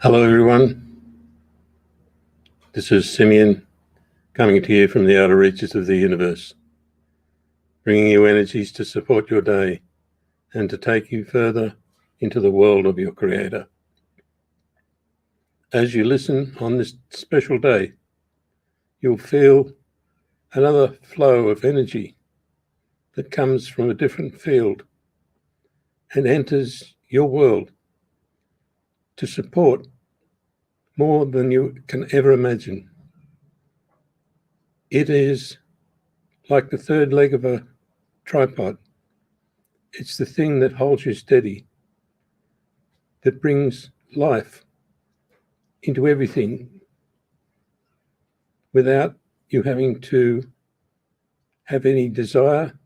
Hello everyone, this is Simmion coming to you from the outer reaches of the universe, bringing you energies to support your day and to take you further into the world of your Creator. As you listen on this special day, you'll feel another flow of energy that comes from a different field and enters your world to support more than you can ever imagine. It is like the third leg of a tripod. It's the thing that holds you steady, that brings life into everything without you having to have any desire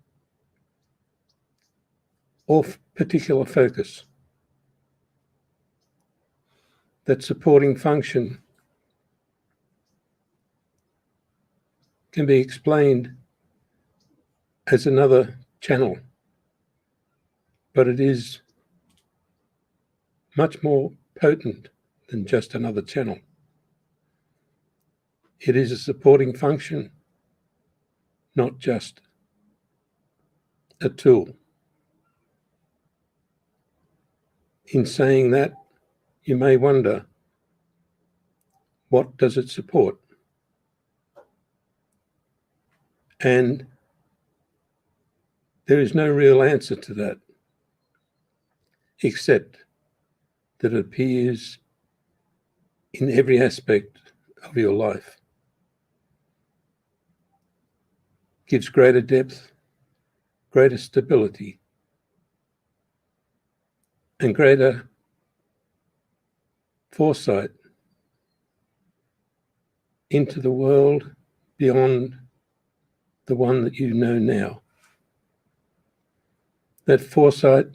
or particular focus. That supporting function can be explained as another channel, but it is much more potent than just another channel. It is a supporting function, not just a tool. In saying that, you may wonder, what does it support? And there is no real answer to that, except that it appears in every aspect of your life. Gives greater depth, greater stability, and greater foresight into the world beyond the one that you know now. That foresight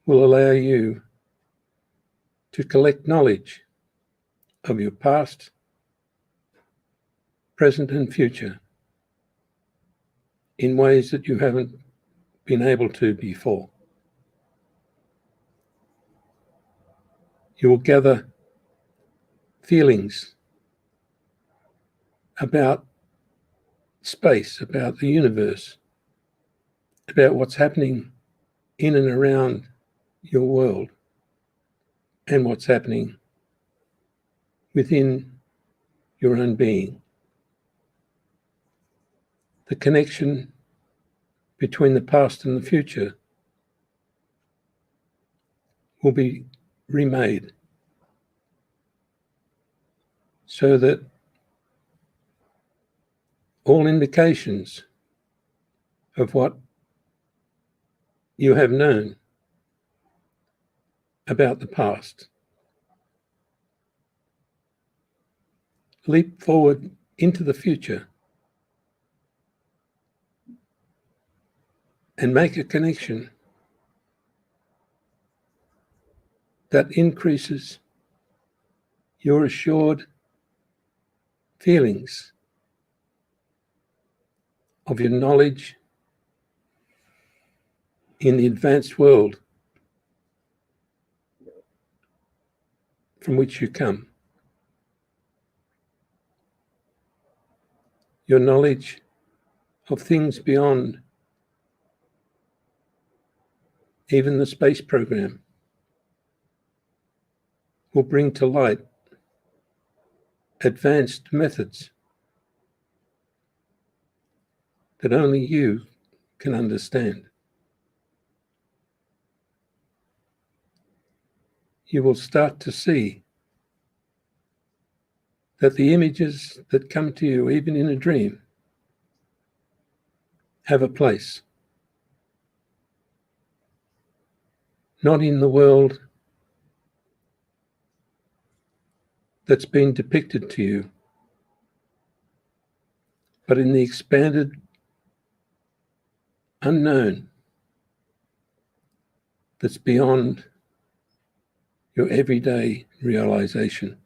will allow you to collect knowledge of your past, present, and future in ways that you haven't been able to before. You will gather feelings about space, about the universe, about what's happening in and around your world, and what's happening within your own being. The connection between the past and the future will be remade so that all indications of what you have known about the past leap forward into the future and make a connection that increases your assured feelings of your knowledge in the advanced world from which you come. Your knowledge of things beyond even the space program will bring to light advanced methods that only you can understand. You will start to see that the images that come to you, even in a dream, have a place. Not in the world that's been depicted to you, but in the expanded unknown that's beyond your everyday realization.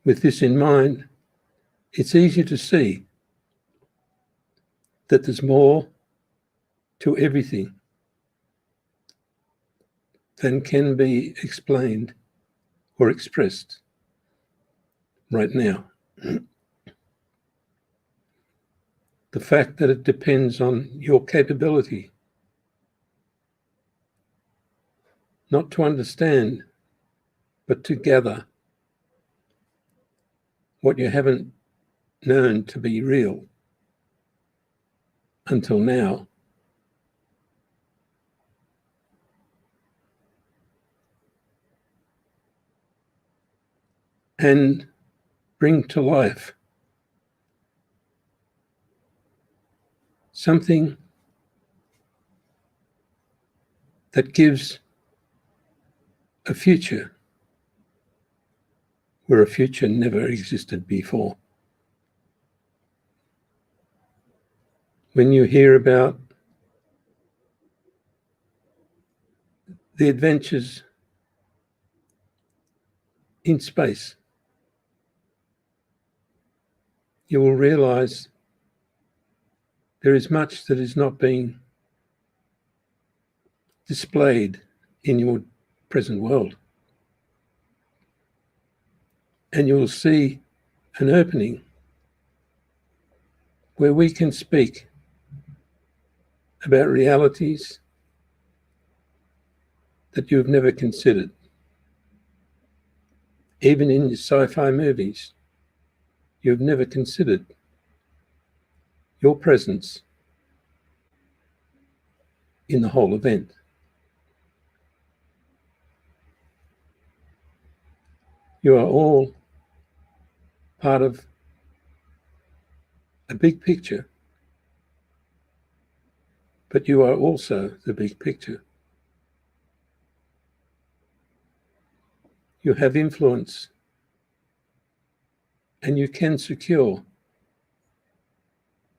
With this in mind, it's easy to see that there's more to everything than can be explained or expressed right now. The fact that it depends on your capability not to understand, but to gather what you haven't known to be real until now. And bring to life something that gives a future where a future never existed before. When you hear about the adventures in space, you will realize there is much that is not being displayed in your present world. And you will see an opening where we can speak about realities that you've never considered. Even in your sci-fi movies, you've never considered your presence in the whole event. You are all part of a big picture, but you are also the big picture. You have influence, and you can secure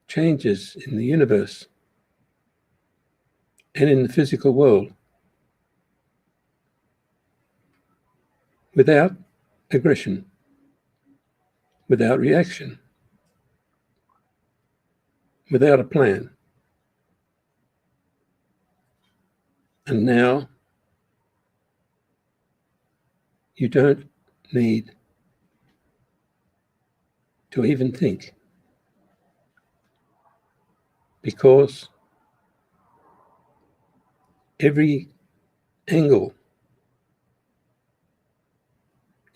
changes in the universe and in the physical world without aggression, without reaction, without a plan. And now you don't need to even think, because every angle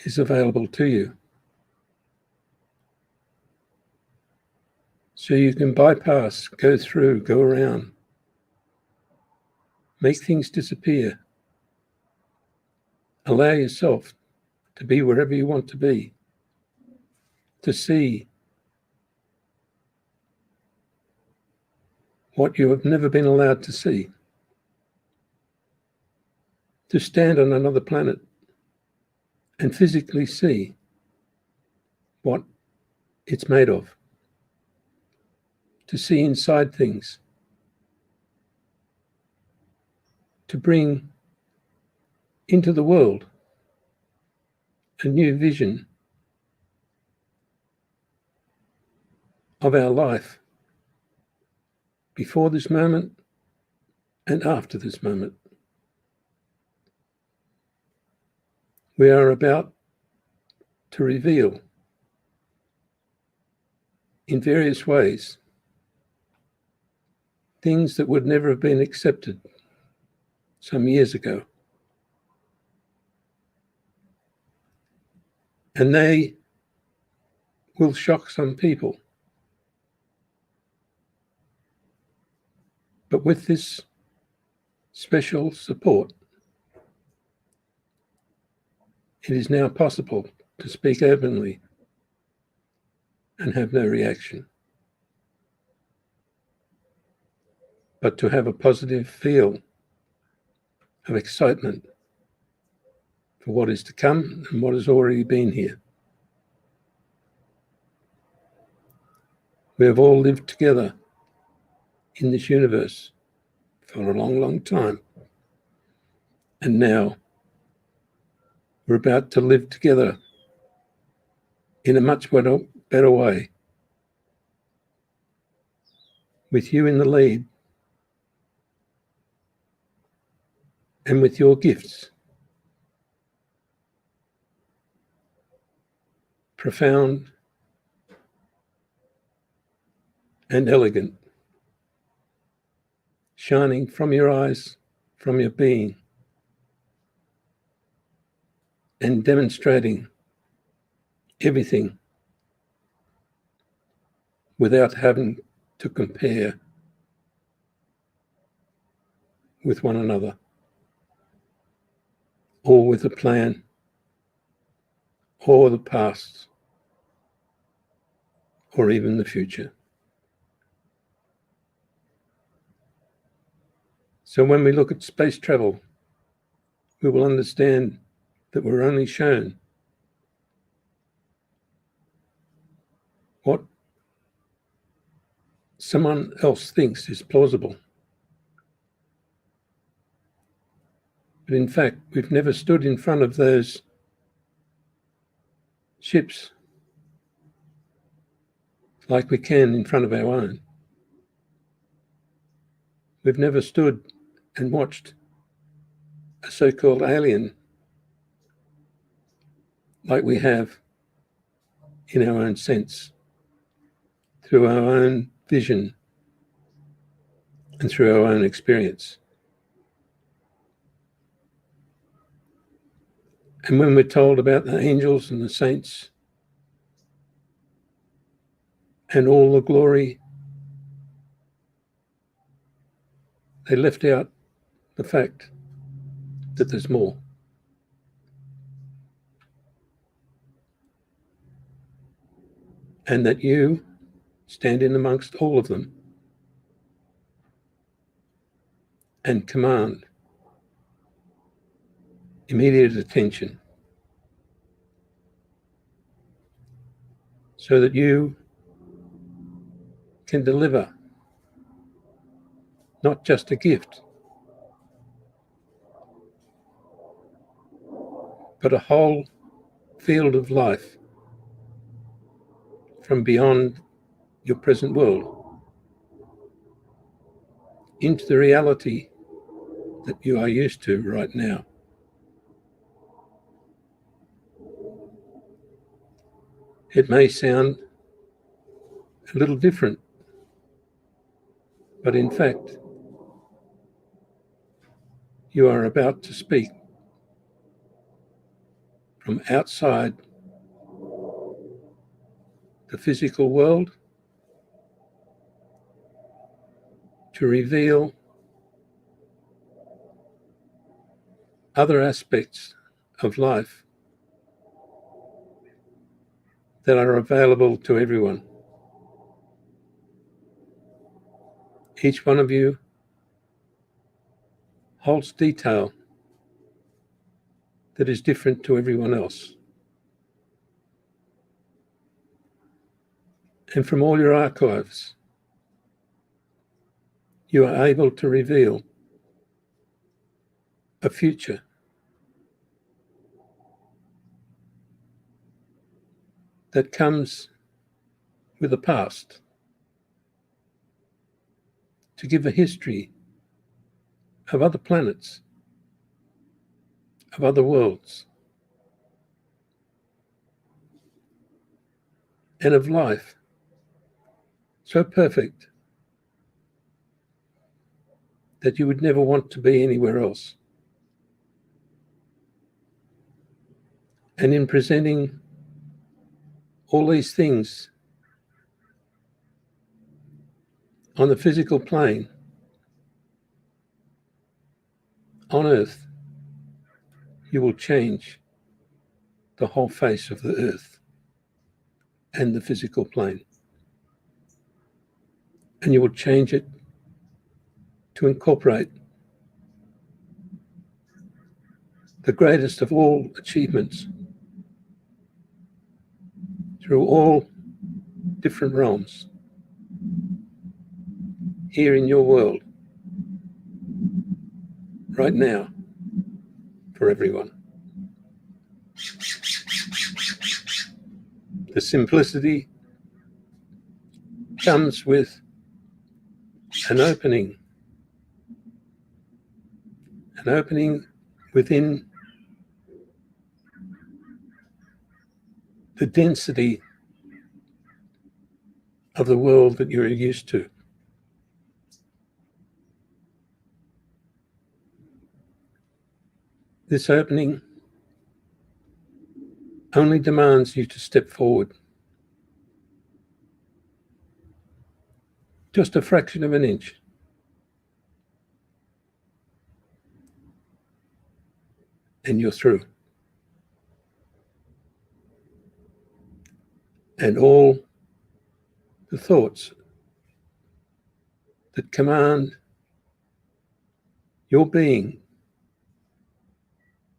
is available to you. So you can bypass, go through, go around, make things disappear, allow yourself to be wherever you want to be, to see what you have never been allowed to see, to stand on another planet and physically see what it's made of, to see inside things, to bring into the world a new vision of our life before this moment and after this moment. We are about to reveal in various ways things that would never have been accepted some years ago. And they will shock some people. But with this special support, it is now possible to speak openly and have no reaction, but to have a positive feel of excitement for what is to come and what has already been here. We have all lived together in this universe for a long, long time. And now we're about to live together in a much better way, with you in the lead and with your gifts, profound and elegant, shining from your eyes, from your being, and demonstrating everything without having to compare with one another or with a plan or the past or even the future. So when we look at space travel, we will understand that we're only shown what someone else thinks is plausible. But in fact, we've never stood in front of those ships like we can in front of our own. We've never stood and watched a so-called alien like we have in our own sense, through our own vision and through our own experience. And when we're told about the angels and the saints and all the glory, they left out the fact that there's more. And that you stand in amongst all of them and command immediate attention so that you can deliver not just a gift, but a whole field of life from beyond your present world into the reality that you are used to right now. It may sound a little different, but in fact, you are about to speak from outside the physical world to reveal other aspects of life that are available to everyone. Each one of you holds detail that is different to everyone else. And from all your archives, you are able to reveal a future that comes with a past, to give a history of other planets, of other worlds, and of life so perfect that you would never want to be anywhere else. And in presenting all these things on the physical plane, on Earth, you will change the whole face of the Earth and the physical plane. And you will change it to incorporate the greatest of all achievements through all different realms here in your world, right now, for everyone. The simplicity comes with an opening an opening within the density of the world that you're used to. This opening only demands you to step forward just a fraction of an inch, and you're through. And all the thoughts that command your being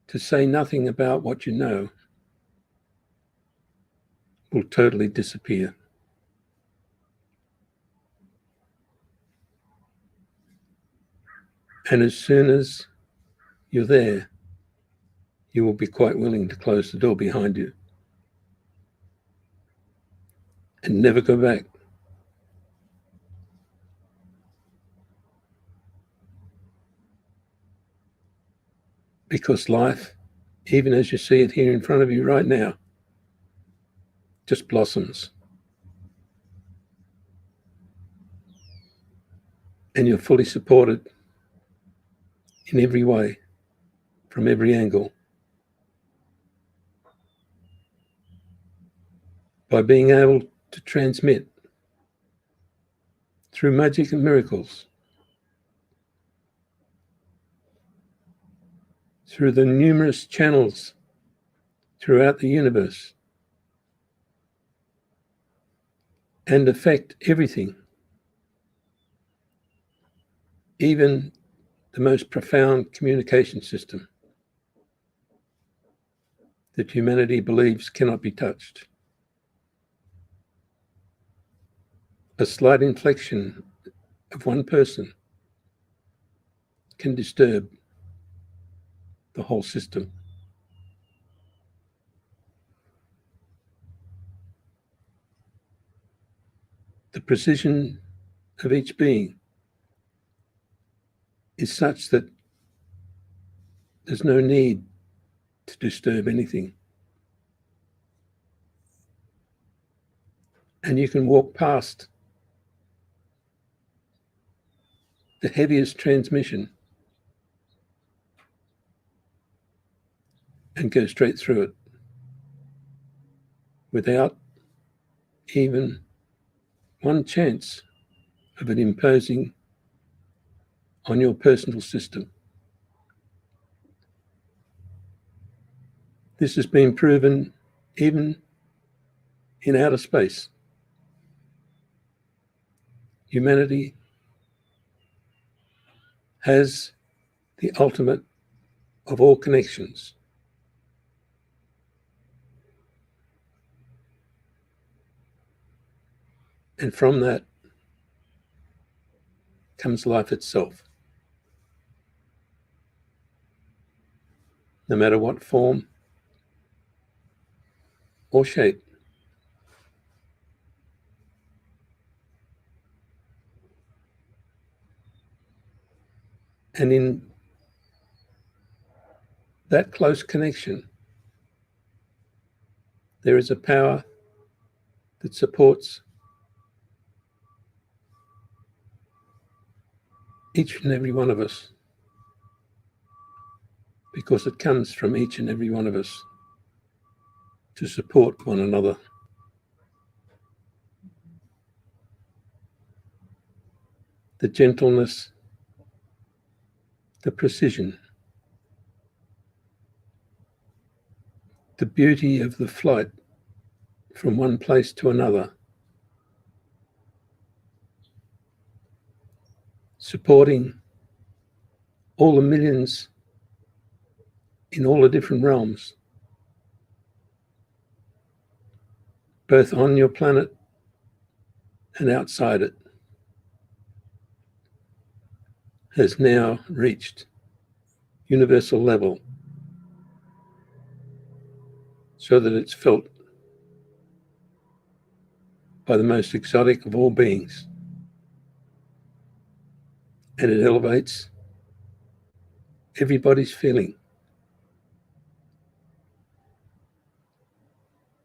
to say nothing about what you know will totally disappear. And as soon as you're there, you will be quite willing to close the door behind you and never go back. Because life, even as you see it here in front of you right now, just blossoms. And you're fully supported in every way, from every angle, by being able to transmit through magic and miracles, through the numerous channels throughout the universe, and affect everything, even the most profound communication system that humanity believes cannot be touched. A slight inflection of one person can disturb the whole system. The precision of each being is such that there's no need to disturb anything. And you can walk past the heaviest transmission and go straight through it without even one chance of it imposing on your personal system. This has been proven even in outer space. Humanity has the ultimate of all connections. And from that comes life itself. No matter what form or shape. And in that close connection, there is a power that supports each and every one of us, because it comes from each and every one of us to support one another. The gentleness, the precision, the beauty of the flight from one place to another, supporting all the millions in all the different realms, both on your planet and outside it, has now reached universal level, so that it's felt by the most exotic of all beings. And it elevates everybody's feeling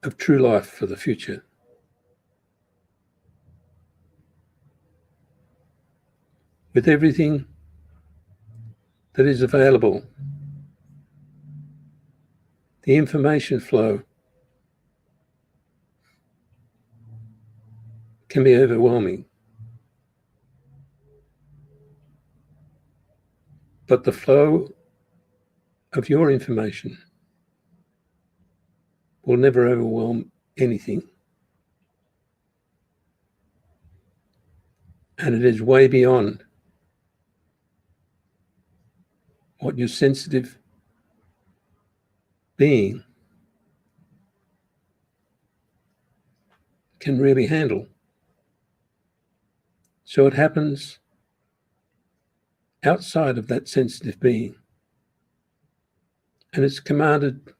of true life for the future. With everything that is available, the information flow can be overwhelming. But the flow of your information will never overwhelm anything. And it is way beyond what your sensitive being can really handle. So it happens outside of that sensitive being, and it's commanded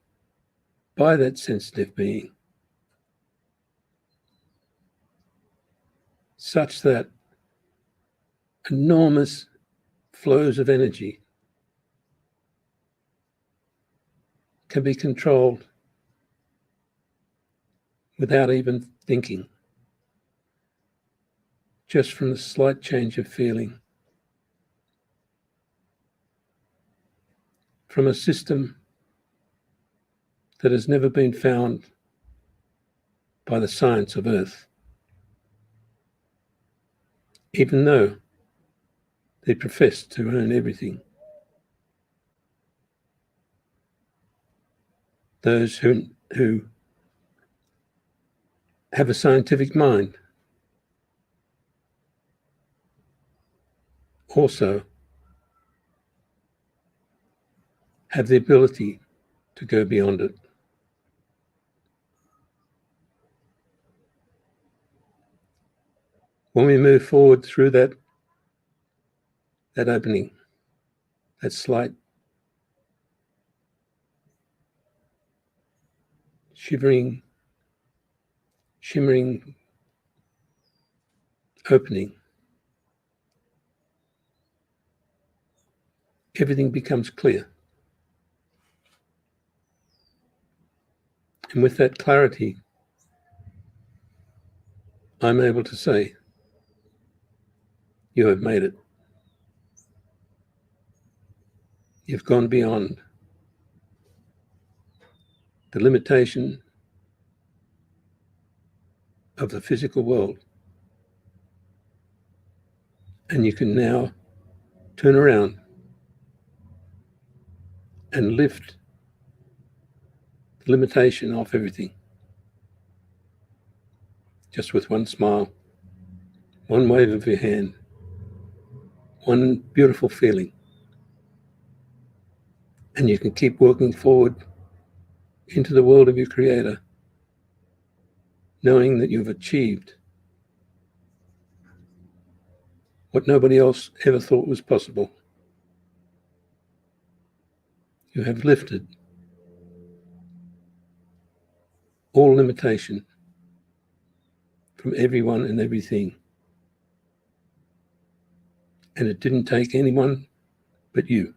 by that sensitive being, such that enormous flows of energy can be controlled without even thinking, just from the slight change of feeling, from a system that has never been found by the science of Earth, even though they profess to own everything. Those who have a scientific mind also have the ability to go beyond it. When we move forward through that opening, that slight shimmering opening, everything becomes clear. And with that clarity, I'm able to say, you have made it. You've gone beyond the limitation of the physical world. And you can now turn around and lift the limitation off everything. Just with one smile, one wave of your hand, one beautiful feeling. And you can keep working forward into the world of your Creator, knowing that you've achieved what nobody else ever thought was possible. You have lifted all limitation from everyone and everything. And it didn't take anyone but you.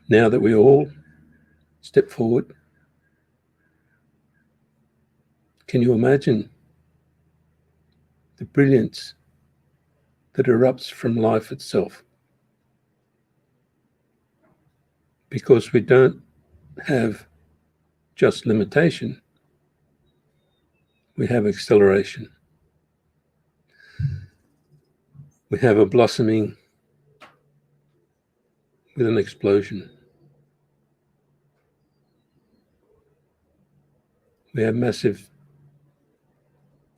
Now that we all step forward, can you imagine the brilliance that erupts from life itself? Because we don't have just limitation, we have acceleration. We have a blossoming with an explosion. We have massive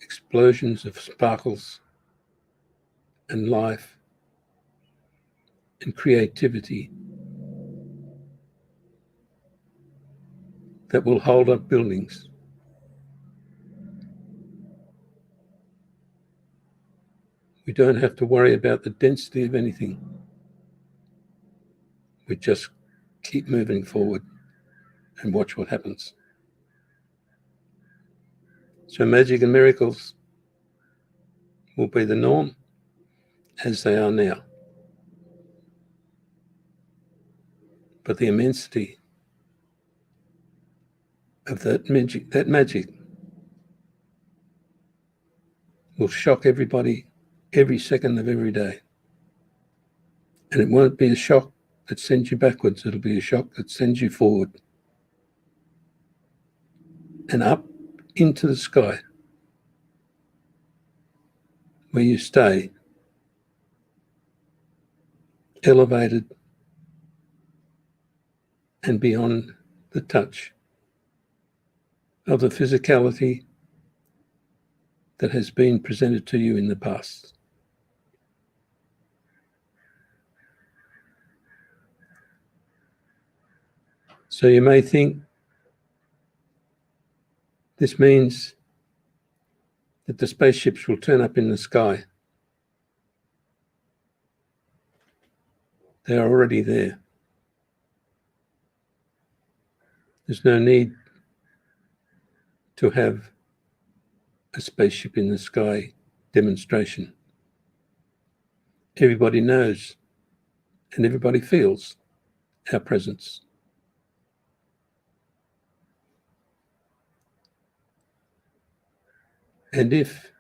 explosions of sparkles and life and creativity that will hold up buildings. We don't have to worry about the density of anything. We just keep moving forward and watch what happens. So magic and miracles will be the norm, as they are now. But the immensity of that magic will shock everybody every second of every day. And it won't be a shock that sends you backwards. It'll be a shock that sends you forward and up into the sky, where you stay elevated and beyond the touch of the physicality that has been presented to you in the past. So you may think this means that the spaceships will turn up in the sky. They are already there. There's no need to have a spaceship in the sky demonstration. Everybody knows and everybody feels our presence. And if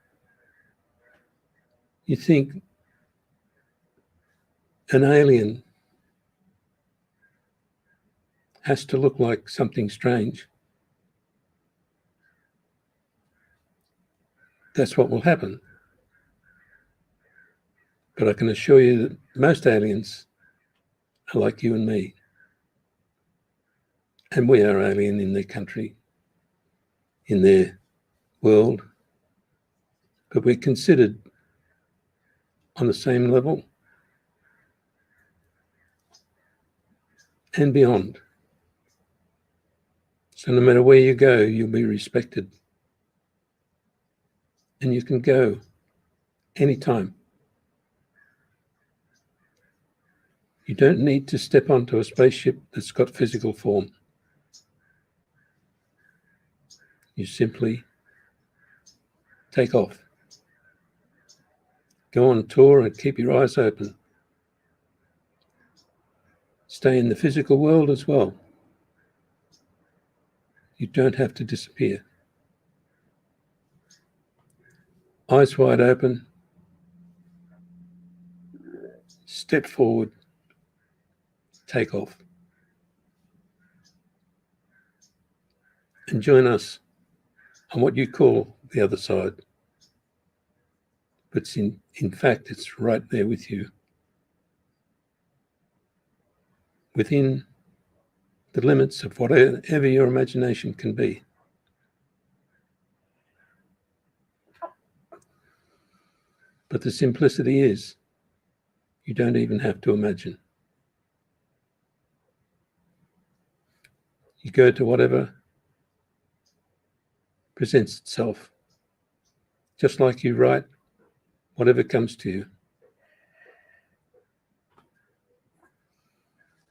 you think an alien has to look like something strange, that's what will happen. But I can assure you that most aliens are like you and me. And we are alien in their country, in their world. But we're considered on the same level and beyond. So no matter where you go, you'll be respected. And you can go anytime. You don't need to step onto a spaceship that's got physical form. You simply take off. Go on tour and keep your eyes open. Stay in the physical world as well. You don't have to disappear. Eyes wide open. Step forward. Take off. And join us on what you call the other side. But in fact, it's right there with you. Within the limits of whatever your imagination can be. But the simplicity is, you don't even have to imagine. You go to whatever presents itself, just like you write whatever comes to you.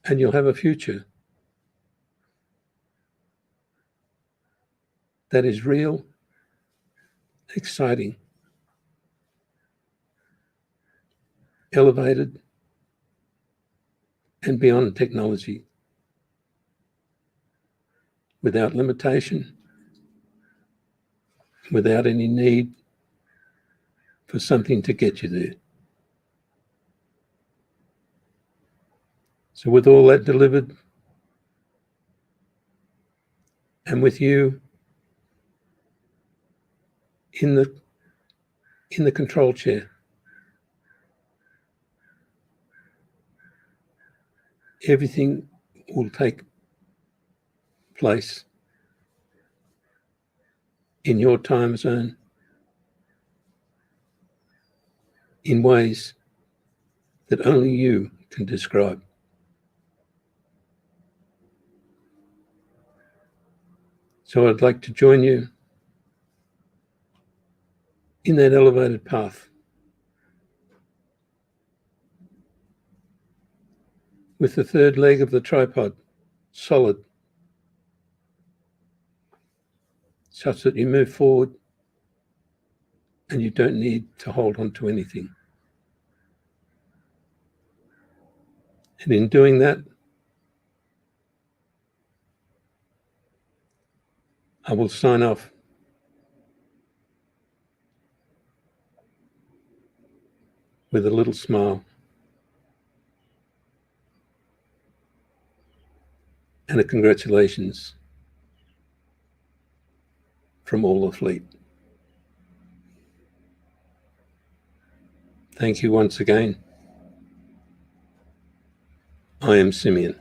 And you'll have a future that is real, exciting, elevated, and beyond technology, without limitation, without any need for something to get you there. So with all that delivered, and with you in the control chair, everything will take place in your time zone in ways that only you can describe. So I'd like to join you in that elevated path with the third leg of the tripod solid, such that you move forward and you don't need to hold on to anything. And in doing that, I will sign off. With a little smile and a congratulations from all the fleet. Thank you once again. I am Simmion.